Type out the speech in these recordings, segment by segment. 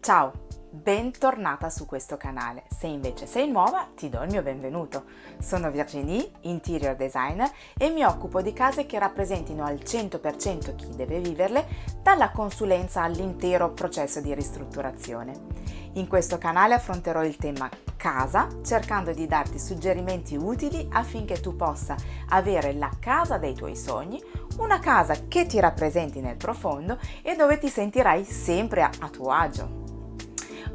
Ciao, bentornata su questo canale. Se invece sei nuova, ti do il mio benvenuto. Sono Virginie, interior designer, e mi occupo di case che rappresentino al 100% chi deve viverle, dalla consulenza all'intero processo di ristrutturazione. In questo canale affronterò il tema casa, cercando di darti suggerimenti utili affinché tu possa avere la casa dei tuoi sogni, una casa che ti rappresenti nel profondo e dove ti sentirai sempre a tuo agio.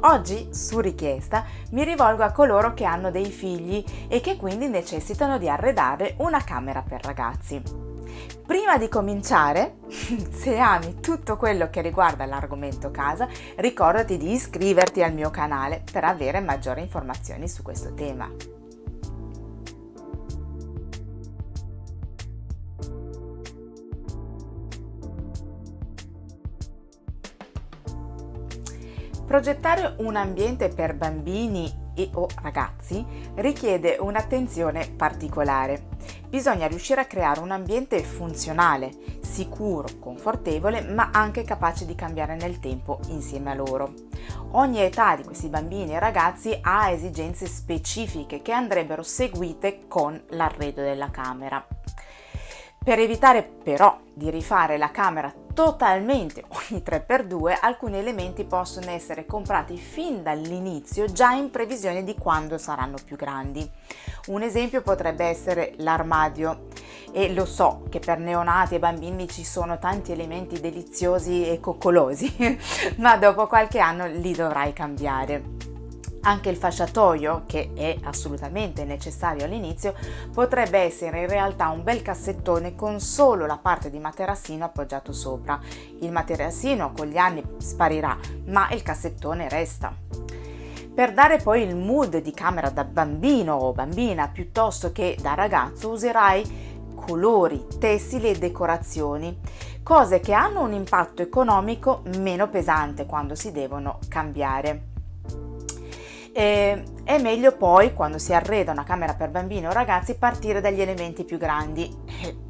Oggi, su richiesta, mi rivolgo a coloro che hanno dei figli e che quindi necessitano di arredare una camera per ragazzi. Prima di cominciare, se ami tutto quello che riguarda l'argomento casa, ricordati di iscriverti al mio canale per avere maggiori informazioni su questo tema. Progettare un ambiente per bambini o ragazzi richiede un'attenzione particolare. Bisogna riuscire a creare un ambiente funzionale, sicuro, confortevole, ma anche capace di cambiare nel tempo insieme a loro. Ogni età di questi bambini e ragazzi ha esigenze specifiche che andrebbero seguite con l'arredo della camera. Per evitare però di rifare la camera totalmente ogni 3x2, alcuni elementi possono essere comprati fin dall'inizio, già in previsione di quando saranno più grandi. Un esempio potrebbe essere l'armadio, e lo so che per neonati e bambini ci sono tanti elementi deliziosi e coccolosi, ma dopo qualche anno li dovrai cambiare. Anche il fasciatoio, che è assolutamente necessario all'inizio, potrebbe essere in realtà un bel cassettone con solo la parte di materassino appoggiato sopra. Il materassino con gli anni sparirà, ma il cassettone resta. Per dare poi il mood di camera da bambino o bambina piuttosto che da ragazzo, userai colori, tessili e decorazioni, cose che hanno un impatto economico meno pesante quando si devono cambiare. È meglio poi, quando si arreda una camera per bambini o ragazzi, partire dagli elementi più grandi.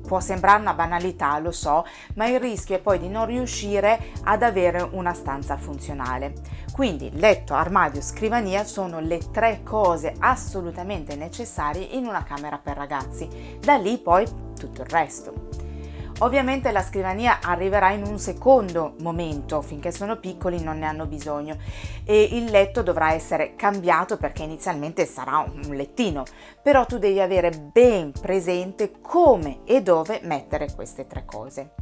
Può sembrare una banalità, lo so, ma il rischio è poi di non riuscire ad avere una stanza funzionale. Quindi letto, armadio, scrivania sono le 3 cose assolutamente necessarie in una camera per ragazzi. Da lì poi tutto il resto. Ovviamente la scrivania arriverà in un secondo momento, finché sono piccoli non ne hanno bisogno, e il letto dovrà essere cambiato perché inizialmente sarà un lettino, però tu devi avere ben presente come e dove mettere queste 3 cose.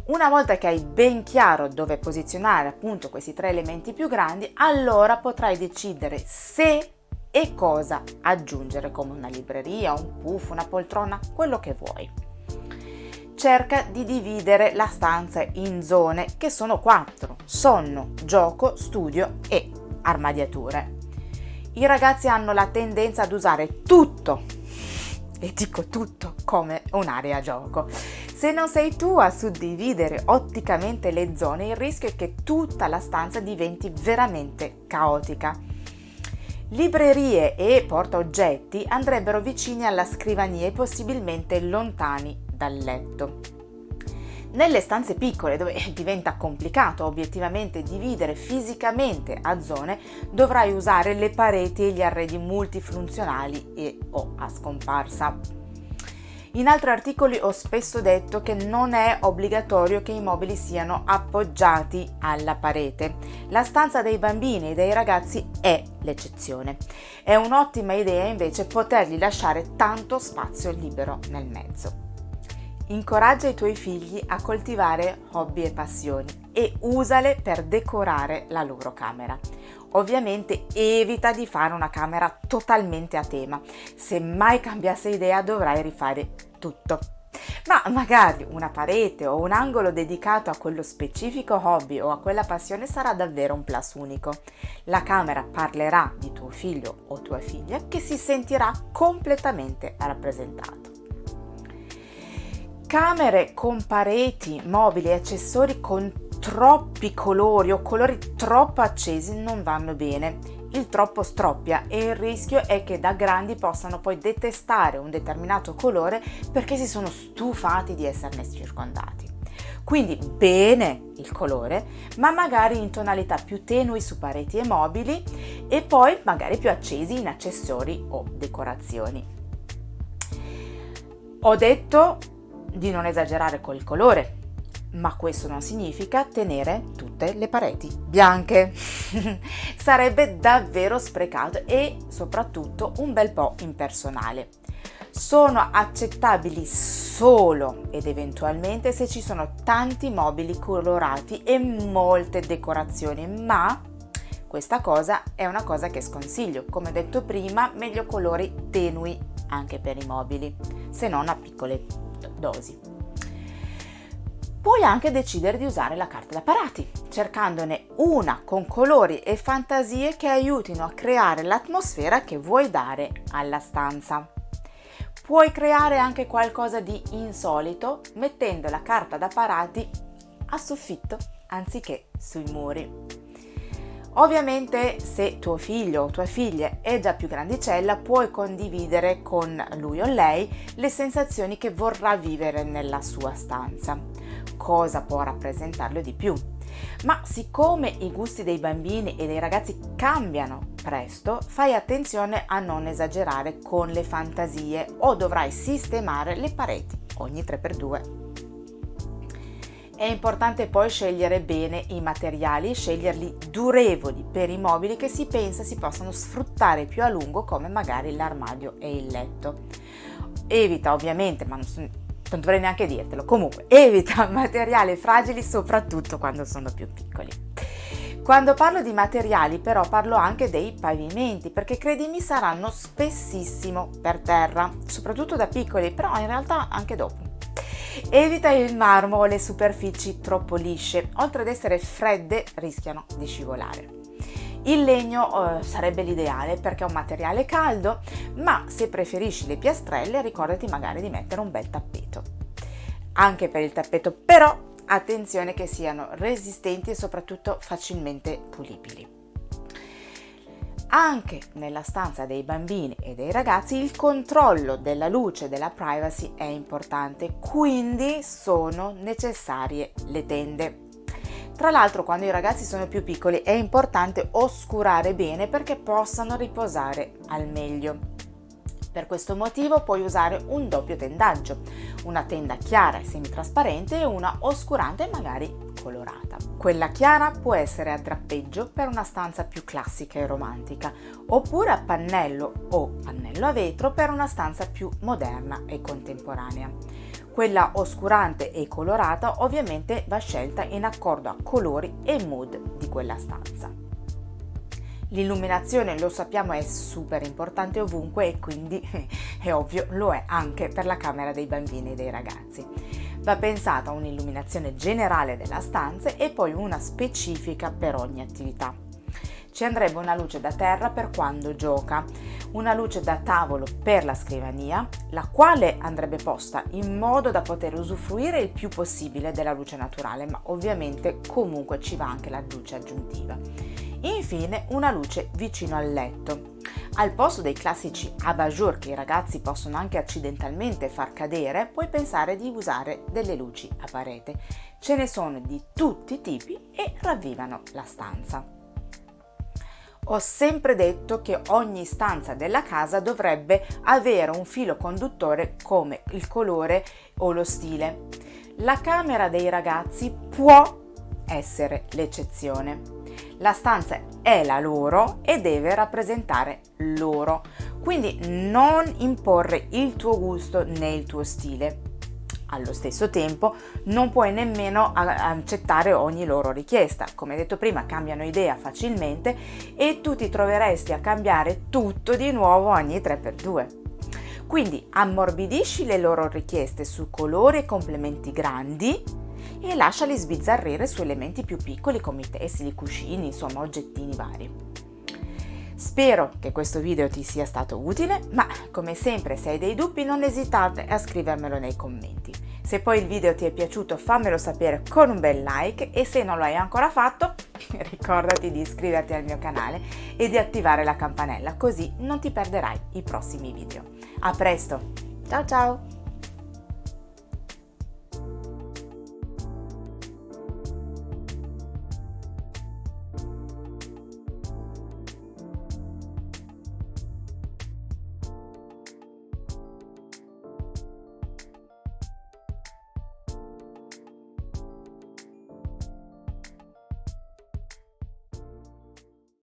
Una volta che hai ben chiaro dove posizionare appunto questi 3 elementi più grandi, allora potrai decidere se e cosa aggiungere, come una libreria, un puff, una poltrona, quello che vuoi. Cerca di dividere la stanza in zone, che sono 4: sonno, gioco, studio e armadiature. I ragazzi hanno la tendenza ad usare tutto, e dico tutto, come un'area gioco. Se non sei tu a suddividere otticamente le zone, il rischio è che tutta la stanza diventi veramente caotica. Librerie e portaoggetti andrebbero vicini alla scrivania e possibilmente lontani dal letto. Nelle stanze piccole, dove diventa complicato obiettivamente dividere fisicamente a zone, dovrai usare le pareti e gli arredi multifunzionali e o a scomparsa. In altri articoli ho spesso detto che non è obbligatorio che i mobili siano appoggiati alla parete. La stanza dei bambini e dei ragazzi è l'eccezione. È un'ottima idea invece potergli lasciare tanto spazio libero nel mezzo. Incoraggia i tuoi figli a coltivare hobby e passioni e usale per decorare la loro camera. Ovviamente evita di fare una camera totalmente a tema. Se mai cambiasse idea dovrai rifare tutto. Ma magari una parete o un angolo dedicato a quello specifico hobby o a quella passione sarà davvero un plus unico. La camera parlerà di tuo figlio o tua figlia, che si sentirà completamente rappresentato. Camere con pareti, mobili e accessori con troppi colori o colori troppo accesi non vanno bene. Il troppo stroppia e il rischio è che da grandi possano poi detestare un determinato colore perché si sono stufati di esserne circondati. Quindi bene il colore, ma magari in tonalità più tenui su pareti e mobili e poi magari più accesi in accessori o decorazioni. Ho detto di non esagerare col colore, ma questo non significa tenere tutte le pareti bianche. Sarebbe davvero sprecato e soprattutto un bel po' impersonale. Sono accettabili solo ed eventualmente se ci sono tanti mobili colorati e molte decorazioni, ma questa cosa è una cosa che sconsiglio. Come detto prima, meglio colori tenui anche per i mobili, se non a piccole dosi. Puoi anche decidere di usare la carta da parati, cercandone una con colori e fantasie che aiutino a creare l'atmosfera che vuoi dare alla stanza. Puoi creare anche qualcosa di insolito mettendo la carta da parati a soffitto anziché sui muri. Ovviamente se tuo figlio o tua figlia è già più grandicella puoi condividere con lui o lei le sensazioni che vorrà vivere nella sua stanza, cosa può rappresentarlo di più. Ma siccome i gusti dei bambini e dei ragazzi cambiano presto, fai attenzione a non esagerare con le fantasie o dovrai sistemare le pareti ogni 3x2. È importante poi scegliere bene i materiali, sceglierli durevoli per i mobili che si pensa si possano sfruttare più a lungo, come magari l'armadio e il letto. Evita ovviamente, ma non dovrei neanche dirtelo, comunque evita materiali fragili soprattutto quando sono più piccoli. Quando parlo di materiali però parlo anche dei pavimenti, perché credimi saranno spessissimo per terra, soprattutto da piccoli, però in realtà anche dopo. Evita il marmo o le superfici troppo lisce, oltre ad essere fredde rischiano di scivolare. Il legno sarebbe l'ideale perché è un materiale caldo, ma se preferisci le piastrelle ricordati magari di mettere un bel tappeto. Anche per il tappeto però attenzione che siano resistenti e soprattutto facilmente pulibili. Anche nella stanza dei bambini e dei ragazzi il controllo della luce e della privacy è importante, quindi sono necessarie le tende. Tra l'altro quando i ragazzi sono più piccoli è importante oscurare bene perché possano riposare al meglio. Per questo motivo puoi usare un doppio tendaggio, una tenda chiara e semitrasparente e una oscurante magari colorata. Quella chiara può essere a drappeggio per una stanza più classica e romantica, oppure a pannello o pannello a vetro per una stanza più moderna e contemporanea. Quella oscurante e colorata ovviamente va scelta in accordo a colori e mood di quella stanza. L'illuminazione, lo sappiamo, è super importante ovunque e quindi è ovvio lo è anche per la camera dei bambini e dei ragazzi. Va pensata un'illuminazione generale della stanza e poi una specifica per ogni attività. Ci andrebbe una luce da terra per quando gioca, una luce da tavolo per la scrivania, la quale andrebbe posta in modo da poter usufruire il più possibile della luce naturale, ma ovviamente comunque ci va anche la luce aggiuntiva. Infine una luce vicino al letto. Al posto dei classici abajur che i ragazzi possono anche accidentalmente far cadere, puoi pensare di usare delle luci a parete. Ce ne sono di tutti i tipi e ravvivano la stanza. Ho sempre detto che ogni stanza della casa dovrebbe avere un filo conduttore come il colore o lo stile. La camera dei ragazzi può essere l'eccezione. La stanza è la loro e deve rappresentare loro, quindi non imporre il tuo gusto né il tuo stile. Allo stesso tempo non puoi nemmeno accettare ogni loro richiesta. Come detto prima, cambiano idea facilmente e tu ti troveresti a cambiare tutto di nuovo ogni 3x2. Quindi ammorbidisci le loro richieste su colori e complementi grandi e lasciali sbizzarrire su elementi più piccoli come i tessili, i cuscini, insomma oggettini vari. Spero che questo video ti sia stato utile, ma come sempre se hai dei dubbi non esitate a scrivermelo nei commenti. Se poi il video ti è piaciuto fammelo sapere con un bel like e se non lo hai ancora fatto ricordati di iscriverti al mio canale e di attivare la campanella, così non ti perderai i prossimi video. A presto, ciao ciao!